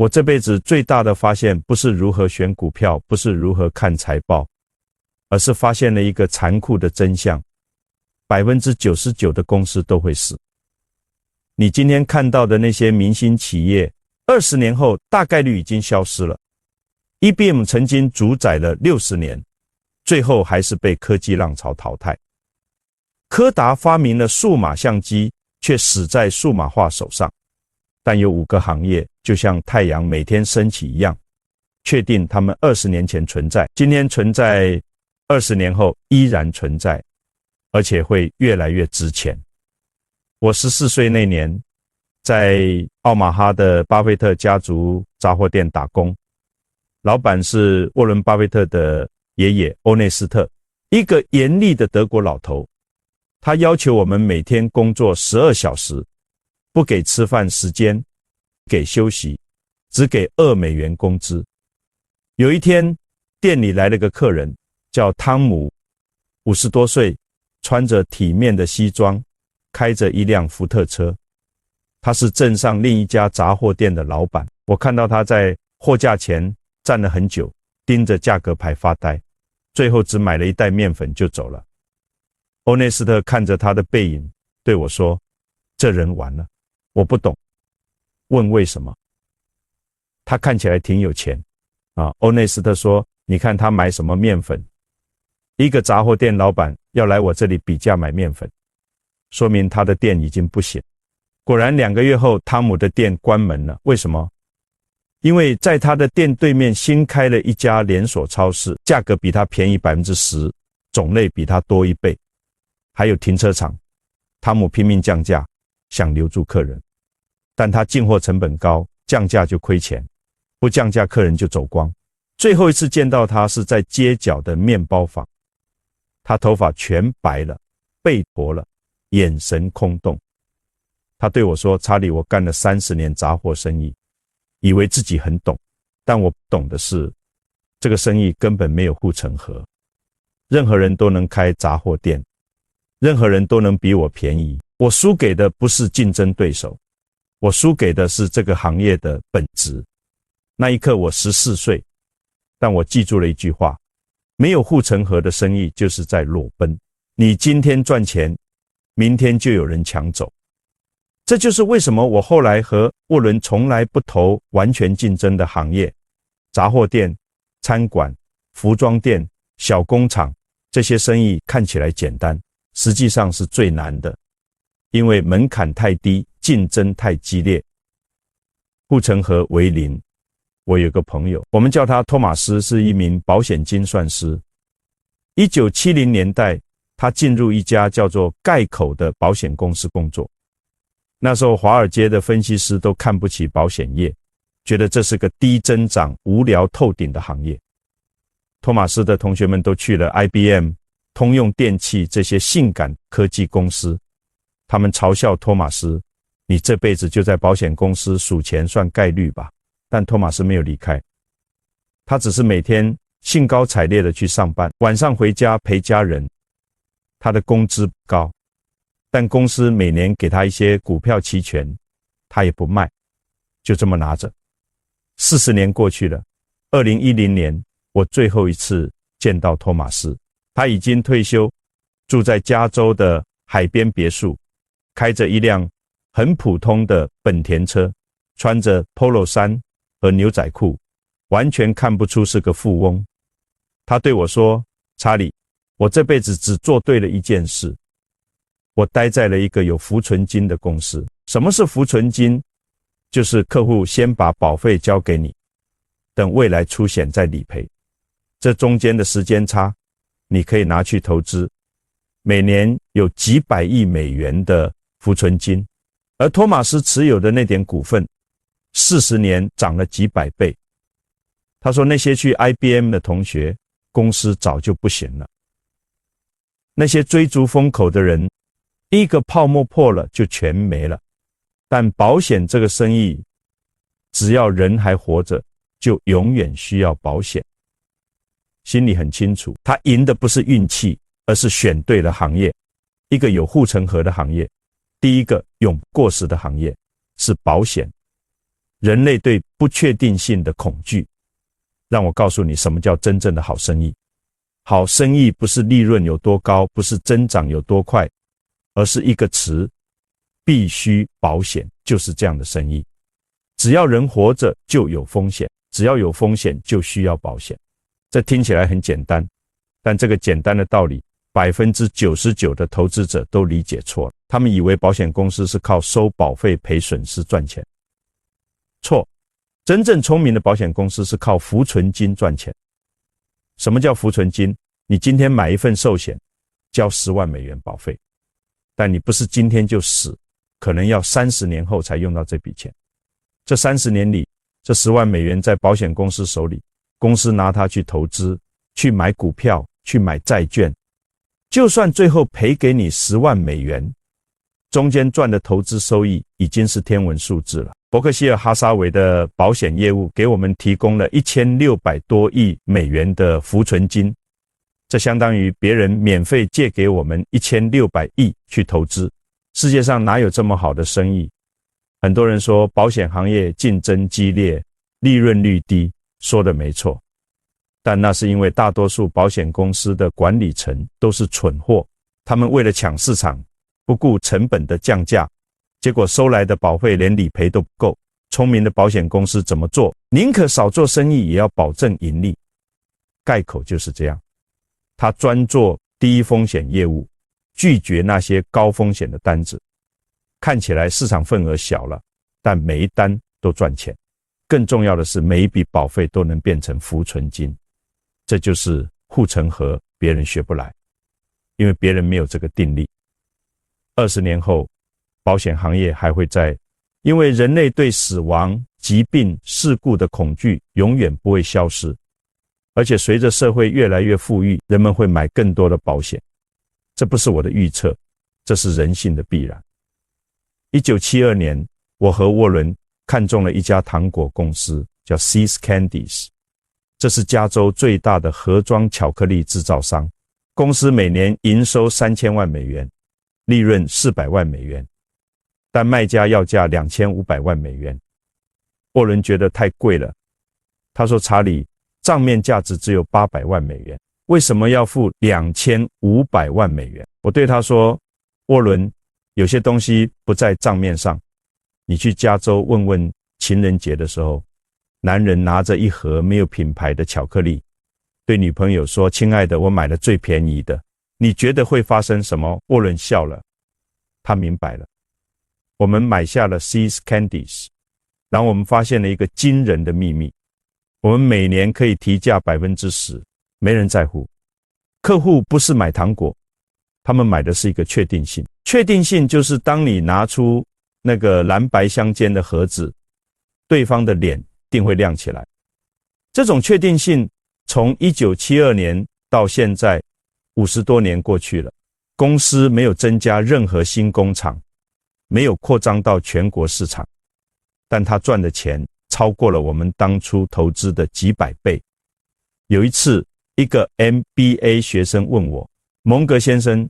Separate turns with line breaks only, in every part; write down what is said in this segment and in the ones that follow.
我这辈子最大的发现不是如何选股票，不是如何看财报，而是发现了一个残酷的真相，99%的公司都会死。你今天看到的那些明星企业，20年后大概率已经消失了。IBM 曾经主宰了60年，最后还是被科技浪潮淘汰。柯达发明了数码相机，却死在数码化手上。但有5个行业，就像太阳每天升起一样，确定他们20年前存在，今天存在，20年后依然存在，而且会越来越值钱。我14岁那年，在奥马哈的巴菲特家族杂货店打工，老板是沃伦·巴菲特的爷爷欧内斯特，一个严厉的德国老头。他要求我们每天工作12小时，不给吃饭时间，给休息，只给$2工资。有一天，店里来了个客人，叫汤姆，50多岁，穿着体面的西装，开着一辆福特车。他是镇上另一家杂货店的老板。我看到他在货架前站了很久，盯着价格牌发呆，最后只买了一袋面粉就走了。欧内斯特看着他的背影，对我说：“这人完了。”我不懂，问为什么？他看起来挺有钱啊。欧内斯特说：“你看他买什么面粉？一个杂货店老板要来我这里比价买面粉，说明他的店已经不行。”果然2个月后，汤姆的店关门了。为什么？因为在他的店对面新开了一家连锁超市，价格比他便宜 10%， 种类比他多1倍，还有停车场。汤姆拼命降价，想留住客人，但他进货成本高，降价就亏钱，不降价客人就走光。最后一次见到他是在街角的面包坊，他头发全白了，背驼了，眼神空洞。他对我说：“查理，我干了30年杂货生意，以为自己很懂，但我懂的是，这个生意根本没有护城河。任何人都能开杂货店，任何人都能比我便宜。我输给的不是竞争对手，我输给的是这个行业的本质。”那一刻我14岁，但我记住了一句话：没有护城河的生意就是在裸奔。你今天赚钱，明天就有人抢走。这就是为什么我后来和沃伦从来不投完全竞争的行业，杂货店、餐馆、服装店、小工厂，这些生意看起来简单，实际上是最难的，因为门槛太低，竞争太激烈，护城河为零。我有个朋友，我们叫他托马斯，是一名保险精算师。1970年代，他进入一家叫做盖口的保险公司工作。那时候华尔街的分析师都看不起保险业，觉得这是个低增长、无聊透顶的行业。托马斯的同学们都去了 IBM、通用电气这些性感科技公司，他们嘲笑托马斯：“你这辈子就在保险公司数钱算概率吧。”但托马斯没有离开，他只是每天兴高采烈地去上班，晚上回家陪家人。他的工资不高，但公司每年给他一些股票期权，他也不卖，就这么拿着。40年过去了，2010年我最后一次见到托马斯，他已经退休，住在加州的海边别墅，开着一辆很普通的本田车，穿着 polo 衫和牛仔裤，完全看不出是个富翁。他对我说：“查理，我这辈子只做对了一件事，我待在了一个有浮存金的公司。”什么是浮存金？就是客户先把保费交给你，等未来出险再理赔。这中间的时间差，你可以拿去投资，每年有几百亿美元的浮存金。而托马斯持有的那点股份，40年涨了几百倍。他说那些去 IBM 的同学，公司早就不行了。那些追逐风口的人，一个泡沫破了就全没了。但保险这个生意，只要人还活着，就永远需要保险。心里很清楚，他赢的不是运气，而是选对了行业，一个有护城河的行业。第一个永不过时的行业是保险。人类对不确定性的恐惧。让我告诉你什么叫真正的好生意。好生意不是利润有多高，不是增长有多快，而是一个词，必须保险，就是这样的生意。只要人活着就有风险，只要有风险就需要保险。这听起来很简单，但这个简单的道理，99%的投资者都理解错了。他们以为保险公司是靠收保费赔损失赚钱。错，真正聪明的保险公司是靠浮存金赚钱。什么叫浮存金？你今天买一份寿险，交10万美元保费，但你不是今天就死，可能要30年后才用到这笔钱。这30年里，这10万美元在保险公司手里，公司拿它去投资，去买股票，去买债券。就算最后赔给你10万美元，中间赚的投资收益已经是天文数字了。伯克希尔哈撒韦的保险业务给我们提供了1600多亿美元的浮存金，这相当于别人免费借给我们1600亿去投资。世界上哪有这么好的生意？很多人说保险行业竞争激烈，利润率低，说的没错。但那是因为大多数保险公司的管理层都是蠢货，他们为了抢市场，不顾成本的降价，结果收来的保费连理赔都不够。聪明的保险公司怎么做？宁可少做生意也要保证盈利。盖口就是这样，他专做低风险业务，拒绝那些高风险的单子。看起来市场份额小了，但每一单都赚钱。更重要的是，每一笔保费都能变成浮存金。这就是护城河，别人学不来，因为别人没有这个定力。20年后，保险行业还会在，因为人类对死亡、疾病、事故的恐惧永远不会消失，而且随着社会越来越富裕，人们会买更多的保险。这不是我的预测，这是人性的必然。1972年，我和沃伦看中了一家糖果公司，叫 See's Candies， 这是加州最大的盒装巧克力制造商。公司每年营收3000万美元，利润400万美元，但卖家要价2500万美元。沃伦觉得太贵了，他说：“查理，账面价值只有800万美元，为什么要付2500万美元？”我对他说：“沃伦，有些东西不在账面上。你去加州问问，情人节的时候，男人拿着一盒没有品牌的巧克力，对女朋友说：‘亲爱的，我买了最便宜的。’你觉得会发生什么？”沃伦笑了，他明白了。我们买下了 See's Candies， 然后我们发现了一个惊人的秘密：我们每年可以提价 10%， 没人在乎。客户不是买糖果，他们买的是一个确定性。确定性就是当你拿出那个蓝白相间的盒子，对方的脸定会亮起来。这种确定性从1972年到现在50多年过去了，公司没有增加任何新工厂，没有扩张到全国市场，但他赚的钱超过了我们当初投资的几百倍。有一次，一个 MBA 学生问我：“蒙格先生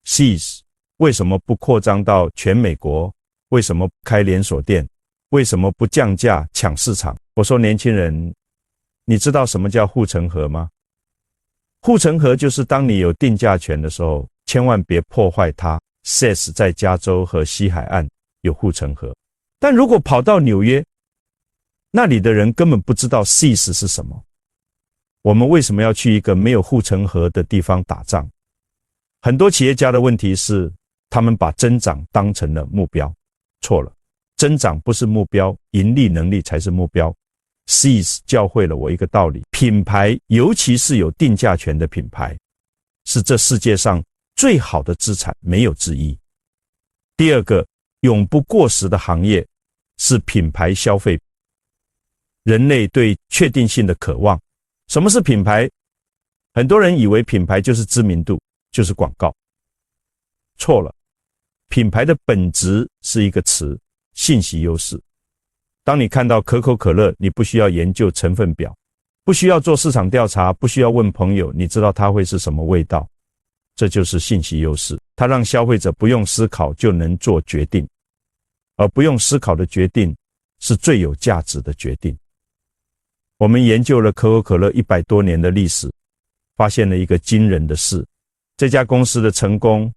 ，See's 为什么不扩张到全美国？为什么不开连锁店？为什么不降价抢市场？”我说：“年轻人，你知道什么叫护城河吗？护城河就是当你有定价权的时候，千万别破坏它。See's 在加州和西海岸有护城河，但如果跑到纽约，那里的人根本不知道 See's 是什么。我们为什么要去一个没有护城河的地方打仗？很多企业家的问题是，他们把增长当成了目标。错了，增长不是目标，盈利能力才是目标。See's 教会了我一个道理：品牌，尤其是有定价权的品牌，是这世界上最好的资产，没有之一。第二个，永不过时的行业是品牌消费。人类对确定性的渴望。什么是品牌？很多人以为品牌就是知名度，就是广告。错了，品牌的本质是一个词：信息优势。当你看到可口可乐，你不需要研究成分表，不需要做市场调查，不需要问朋友，你知道它会是什么味道。这就是信息优势，它让消费者不用思考就能做决定，而不用思考的决定是最有价值的决定。我们研究了可口可乐100多年的历史，发现了一个惊人的事，这家公司的成功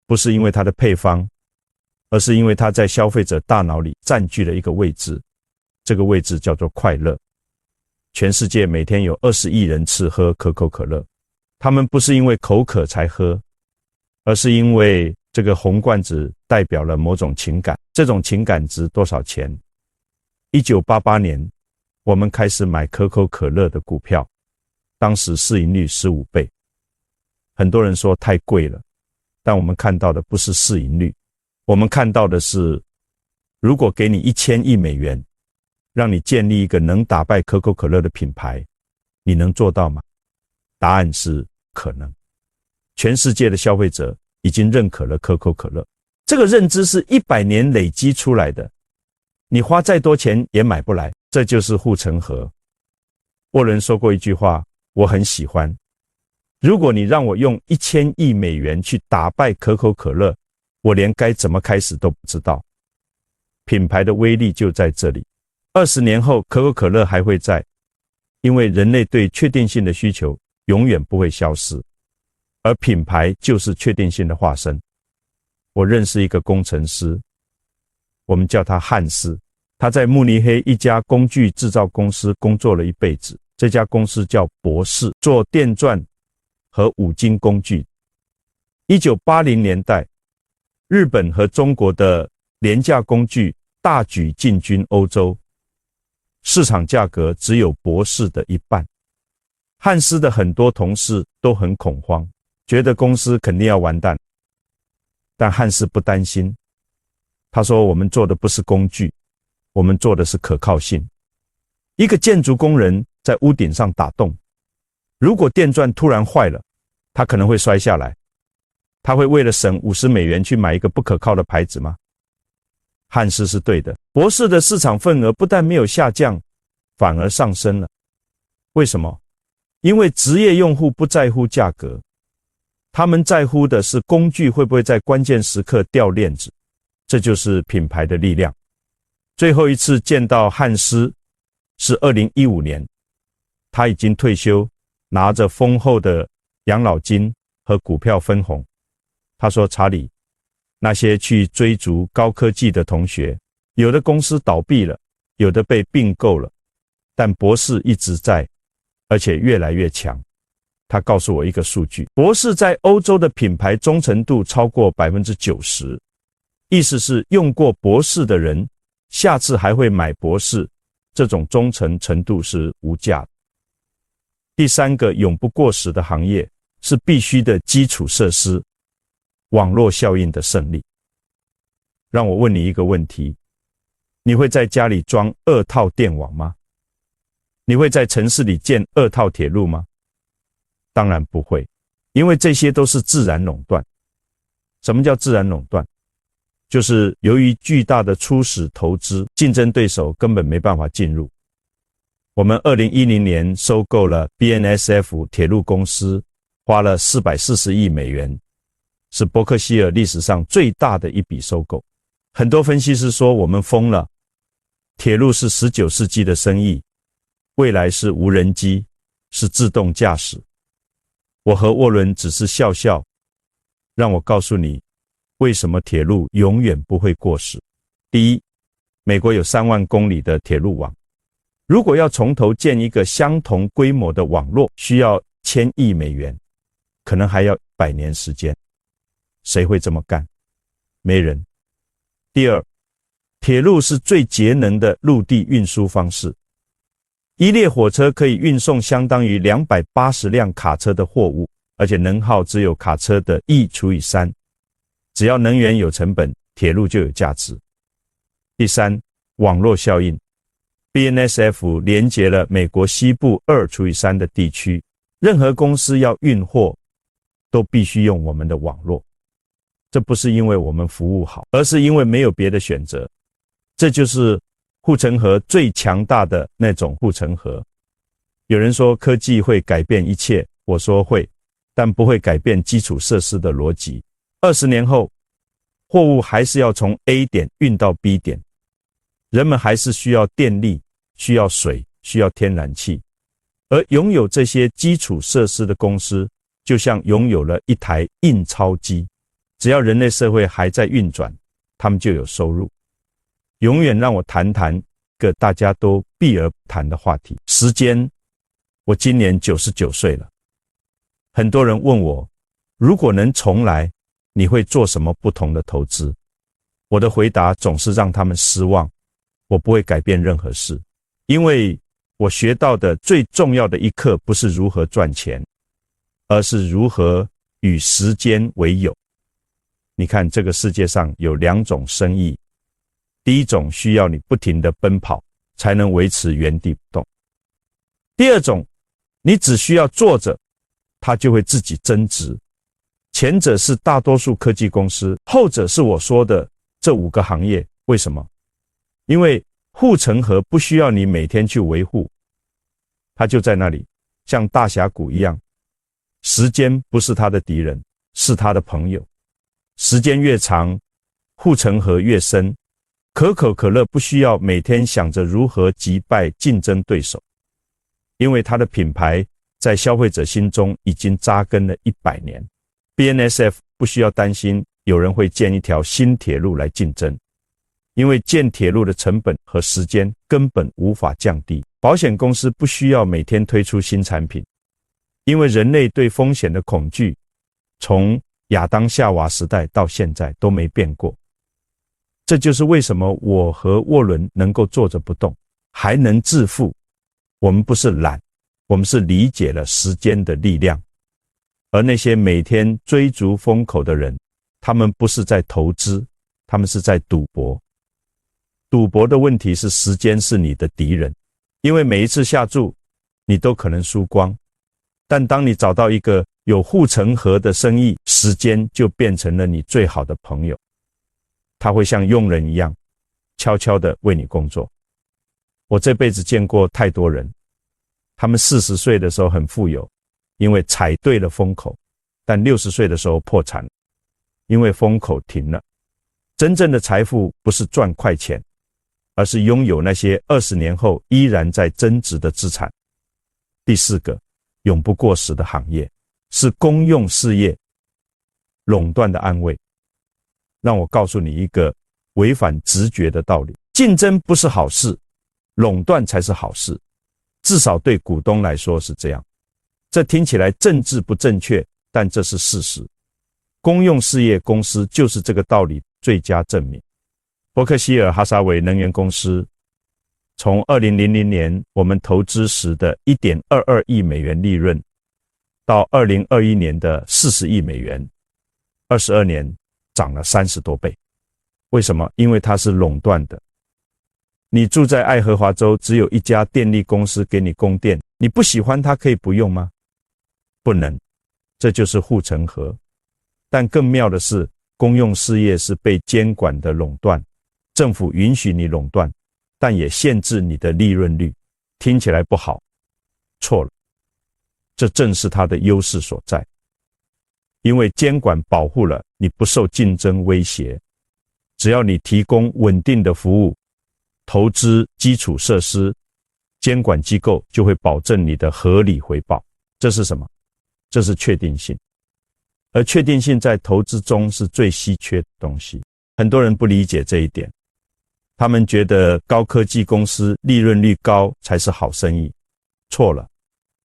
不是因为它的配方，而是因为它在消费者大脑里占据了一个位置，这个位置叫做快乐。全世界每天有20亿人次喝可口可乐，他们不是因为口渴才喝，而是因为这个红罐子代表了某种情感，这种情感值多少钱？1988年，我们开始买可口可乐的股票，当时市盈率15倍。很多人说太贵了，但我们看到的不是市盈率，我们看到的是，如果给你1000亿美元，让你建立一个能打败可口可乐的品牌，你能做到吗？答案是可能。全世界的消费者已经认可了可口可乐，这个认知是100年累积出来的，你花再多钱也买不来，这就是护城河。沃伦说过一句话，我很喜欢，如果你让我用1000亿美元去打败可口可乐，我连该怎么开始都不知道。品牌的威力就在这里。20年后，可口可乐还会在，因为人类对确定性的需求永远不会消失，而品牌就是确定性的化身。我认识一个工程师，我们叫他汉斯，他在慕尼黑一家工具制造公司工作了一辈子，这家公司叫博士，做电钻和五金工具。1980年代，日本和中国的廉价工具大举进军欧洲，市场价格只有博士的一半。汉斯的很多同事都很恐慌，觉得公司肯定要完蛋。但汉斯不担心，他说我们做的不是工具，我们做的是可靠性。一个建筑工人在屋顶上打洞，如果电钻突然坏了，他可能会摔下来，他会为了省50美元去买一个不可靠的牌子吗？汉斯是对的，博士的市场份额不但没有下降，反而上升了。为什么？因为职业用户不在乎价格，他们在乎的是工具会不会在关键时刻掉链子，这就是品牌的力量。最后一次见到汉斯是2015年，他已经退休，拿着丰厚的养老金和股票分红。他说，查理，那些去追逐高科技的同学，有的公司倒闭了，有的被并购了，但博士一直在，而且越来越强。他告诉我一个数据，博士在欧洲的品牌忠诚度超过 90%， 意思是用过博士的人下次还会买博士，这种忠诚程度是无价的。第三个永不过时的行业是必须的基础设施，网络效应的胜利。让我问你一个问题，你会在家里装2套电网吗？你会在城市里建2套铁路吗？当然不会，因为这些都是自然垄断。什么叫自然垄断？就是由于巨大的初始投资，竞争对手根本没办法进入。我们2010年收购了 BNSF 铁路公司，花了440亿美元，是伯克希尔历史上最大的一笔收购。很多分析师说我们疯了，铁路是19世纪的生意，未来是无人机，是自动驾驶。我和沃伦只是笑笑，让我告诉你，为什么铁路永远不会过时。第一，美国有3万公里的铁路网，如果要从头建一个相同规模的网络，需要1000亿美元，可能还要100年时间。谁会这么干？没人。第二，铁路是最节能的陆地运输方式。一列火车可以运送相当于280辆卡车的货物，而且能耗只有卡车的1×3。只要能源有成本，铁路就有价值。第三，网络效应。BNSF 连接了美国西部2×3的地区，任何公司要运货，都必须用我们的网络。这不是因为我们服务好，而是因为没有别的选择。这就是护城河最强大的那种护城河。有人说科技会改变一切，我说会，但不会改变基础设施的逻辑。20年后，货物还是要从 A 点运到 B 点，人们还是需要电力，需要水，需要天然气。而拥有这些基础设施的公司，就像拥有了一台印钞机，只要人类社会还在运转，他们就有收入。永远让我谈谈一个大家都避而不谈的话题，时间。我今年99岁了，很多人问我，如果能重来，你会做什么不同的投资？我的回答总是让他们失望，我不会改变任何事，因为我学到的最重要的一课不是如何赚钱，而是如何与时间为友。你看，这个世界上有2种生意，第一种需要你不停地奔跑，才能维持原地不动；第二种，你只需要坐着，它就会自己增值。前者是大多数科技公司，后者是我说的这5个行业。为什么？因为护城河不需要你每天去维护，它就在那里，像大峡谷一样。时间不是他的敌人，是他的朋友。时间越长，护城河越深。可口可乐不需要每天想着如何击败竞争对手，因为它的品牌在消费者心中已经扎根了100年。BNSF 不需要担心有人会建一条新铁路来竞争，因为建铁路的成本和时间根本无法降低。保险公司不需要每天推出新产品，因为人类对风险的恐惧从亚当夏娃时代到现在都没变过。这就是为什么我和沃伦能够坐着不动，还能致富。我们不是懒，我们是理解了时间的力量。而那些每天追逐风口的人，他们不是在投资，他们是在赌博。赌博的问题是时间是你的敌人，因为每一次下注你都可能输光。但当你找到一个有护城河的生意，时间就变成了你最好的朋友。他会像佣人一样悄悄地为你工作。我这辈子见过太多人，他们40岁的时候很富有，因为踩对了风口，但60岁的时候破产，因为风口停了。真正的财富不是赚快钱，而是拥有那些20年后依然在增值的资产。第4个，永不过时的行业是公用事业，垄断的安慰。让我告诉你一个违反直觉的道理，竞争不是好事，垄断才是好事，至少对股东来说是这样。这听起来政治不正确，但这是事实。公用事业公司就是这个道理最佳证明。伯克希尔哈撒韦能源公司从2000年我们投资时的 1.22 亿美元利润，到2021年的40亿美元，22年涨了30多倍。为什么？因为它是垄断的。你住在爱荷华州，只有一家电力公司给你供电，你不喜欢它可以不用吗？不能，这就是护城河。但更妙的是，公用事业是被监管的垄断，政府允许你垄断，但也限制你的利润率。听起来不好，错了，这正是它的优势所在。因为监管保护了你不受竞争威胁，只要你提供稳定的服务，投资基础设施，监管机构就会保证你的合理回报。这是什么？这是确定性。而确定性在投资中是最稀缺的东西。很多人不理解这一点，他们觉得高科技公司利润率高才是好生意。错了，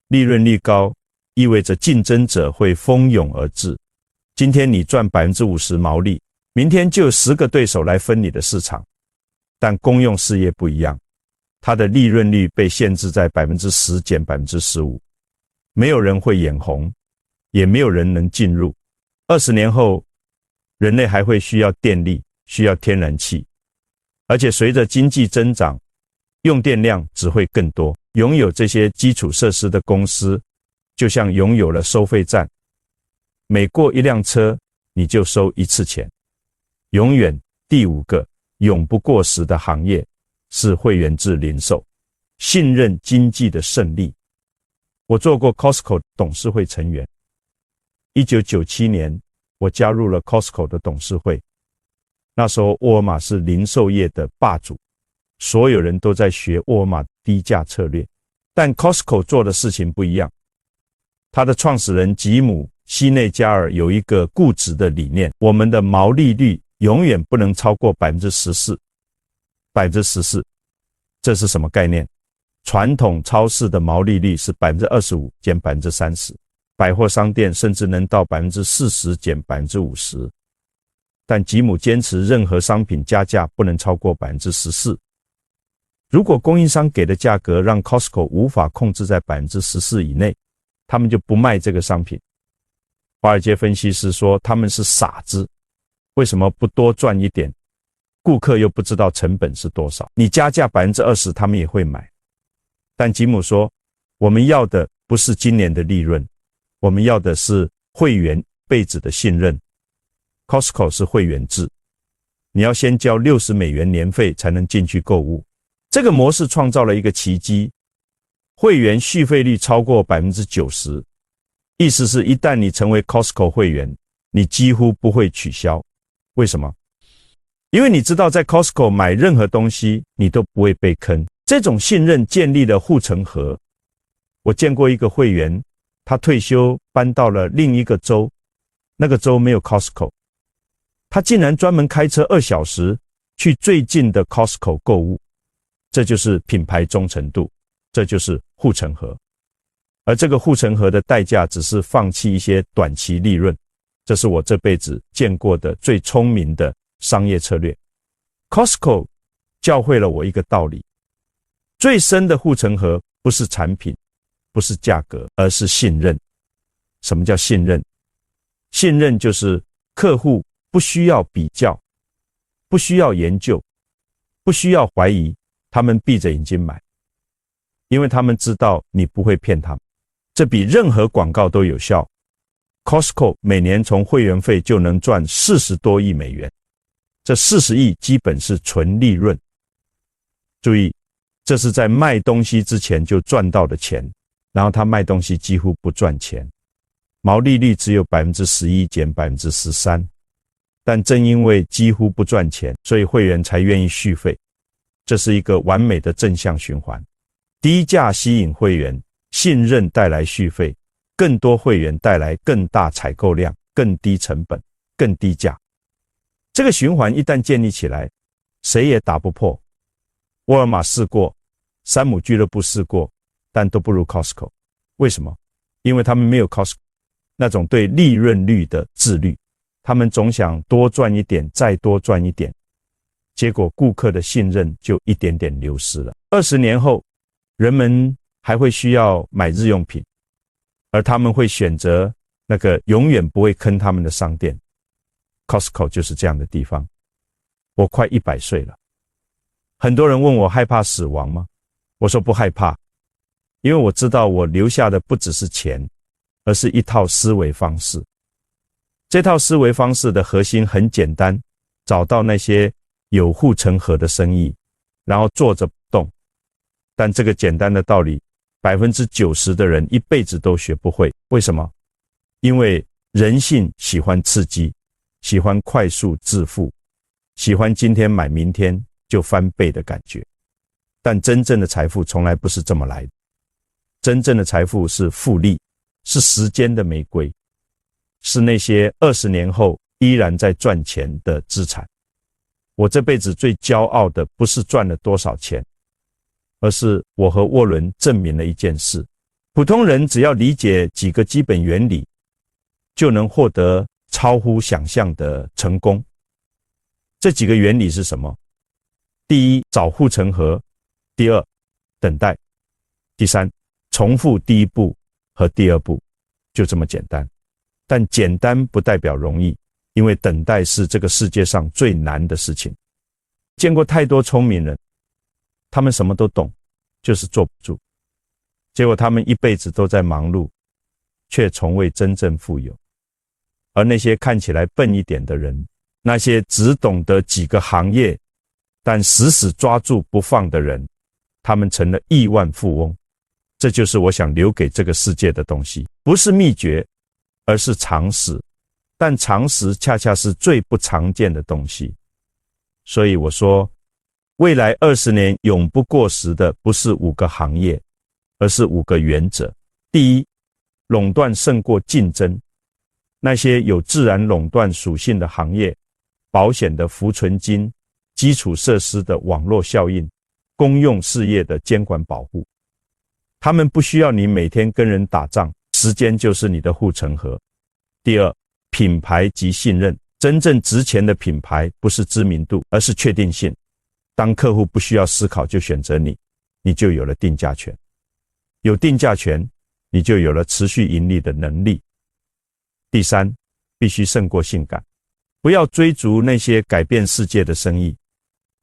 利润率高意味着竞争者会蜂拥而至。今天你赚 50% 毛利，明天就有10个对手来分你的市场。但公用事业不一样，它的利润率被限制在 10% 减 15%， 没有人会眼红，也没有人能进入。20年后，人类还会需要电力，需要天然气，而且随着经济增长，用电量只会更多。拥有这些基础设施的公司，就像拥有了收费站，每过一辆车，你就收一次钱。永远。第5个，永不过时的行业是会员制零售，信任经济的胜利。我做过 Costco 董事会成员。1997年，我加入了 Costco 的董事会。那时候沃尔玛是零售业的霸主，所有人都在学沃尔玛低价策略，但 Costco 做的事情不一样。他的创始人吉姆·西内加尔有一个固执的理念，我们的毛利率永远不能超过 14%。14%，这是什么概念？传统超市的毛利率是 25% 减 30%， 百货商店甚至能到 40% 减 50%。但吉姆坚持任何商品加价不能超过 14%。如果供应商给的价格让 Costco 无法控制在 14% 以内，他们就不卖这个商品。华尔街分析师说他们是傻子，为什么不多赚一点？顾客又不知道成本是多少，你加价 20%， 他们也会买。但吉姆说，我们要的不是今年的利润，我们要的是会员辈子的信任。Costco 是会员制，你要先交$60年费才能进去购物。这个模式创造了一个奇迹，会员续费率超过 90%， 意思是一旦你成为 Costco 会员，你几乎不会取消。为什么？因为你知道在 Costco 买任何东西你都不会被坑，这种信任建立了护城河。我见过一个会员，他退休搬到了另一个州，那个州没有 Costco， 他竟然专门开车2小时去最近的 Costco 购物。这就是品牌忠诚度，这就是护城河。而这个护城河的代价只是放弃一些短期利润，这是我这辈子见过的最聪明的商业策略。Costco 教会了我一个道理，最深的护城河不是产品，不是价格，而是信任。什么叫信任？信任就是客户不需要比较，不需要研究，不需要怀疑，他们闭着眼睛买，因为他们知道你不会骗他们，这比任何广告都有效。Costco 每年从会员费就能赚40多亿美元，这40亿基本是纯利润。注意，这是在卖东西之前就赚到的钱，然后他卖东西几乎不赚钱，毛利率只有 11% 减 13%， 但正因为几乎不赚钱，所以会员才愿意续费。这是一个完美的正向循环，低价吸引会员，信任带来续费，更多会员带来更大采购量，更低成本，更低价。这个循环一旦建立起来，谁也打不破。沃尔玛试过，山姆俱乐部试过，但都不如 Costco。 为什么？因为他们没有 Costco 那种对利润率的自律，他们总想多赚一点，再多赚一点，结果顾客的信任就一点点流失了。20年后，人们还会需要买日用品，而他们会选择那个永远不会坑他们的商店。 Costco 就是这样的地方。我快100岁了，很多人问我害怕死亡吗？我说不害怕，因为我知道我留下的不只是钱，而是一套思维方式。这套思维方式的核心很简单，找到那些有护城河的生意，然后坐着不动。但这个简单的道理 90% 的人一辈子都学不会。为什么？因为人性喜欢刺激，喜欢快速致富，喜欢今天买明天就翻倍的感觉。但真正的财富从来不是这么来的，真正的财富是复利，是时间的玫瑰，是那些20年后依然在赚钱的资产。我这辈子最骄傲的不是赚了多少钱，而是我和沃伦证明了一件事：普通人只要理解几个基本原理，就能获得超乎想象的成功。这几个原理是什么？第一，找护城河；第二，等待；第三，重复第一步和第二步，就这么简单。但简单不代表容易，因为等待是这个世界上最难的事情。见过太多聪明人，他们什么都懂，就是坐不住，结果他们一辈子都在忙碌，却从未真正富有。而那些看起来笨一点的人，那些只懂得几个行业但死死抓住不放的人，他们成了亿万富翁。这就是我想留给这个世界的东西，不是秘诀，而是常识。但常识恰恰是最不常见的东西。所以我说，未来20年永不过时的不是5个行业，而是5个原则。第一，垄断胜过竞争。那些有自然垄断属性的行业，保险的浮存金，基础设施的网络效应，公用事业的监管保护，他们不需要你每天跟人打仗，时间就是你的护城河。第二，品牌及信任。真正值钱的品牌不是知名度，而是确定性。当客户不需要思考就选择你，你就有了定价权。有定价权，你就有了持续盈利的能力。第三，必须胜过性感。不要追逐那些改变世界的生意，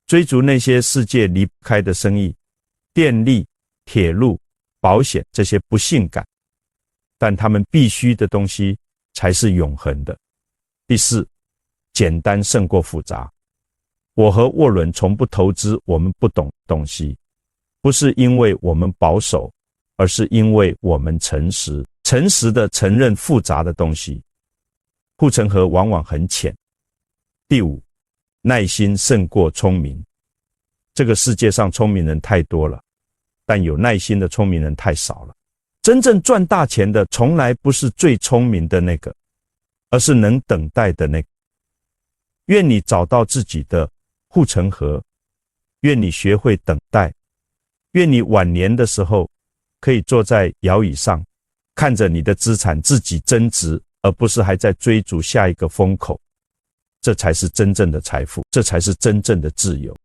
追逐那些世界离不开的生意，电力、铁路、保险，这些不性感，但他们必须的东西才是永恒的。第四，简单胜过复杂。我和沃伦从不投资我们不懂东西，不是因为我们保守，而是因为我们诚实，诚实地承认复杂的东西。护城河往往很浅。第五，耐心胜过聪明。这个世界上聪明人太多了，但有耐心的聪明人太少了。真正赚大钱的从来不是最聪明的那个，而是能等待的那个。愿你找到自己的护城河，愿你学会等待，愿你晚年的时候可以坐在摇椅上，看着你的资产自己增值，而不是还在追逐下一个风口。这才是真正的财富，这才是真正的自由。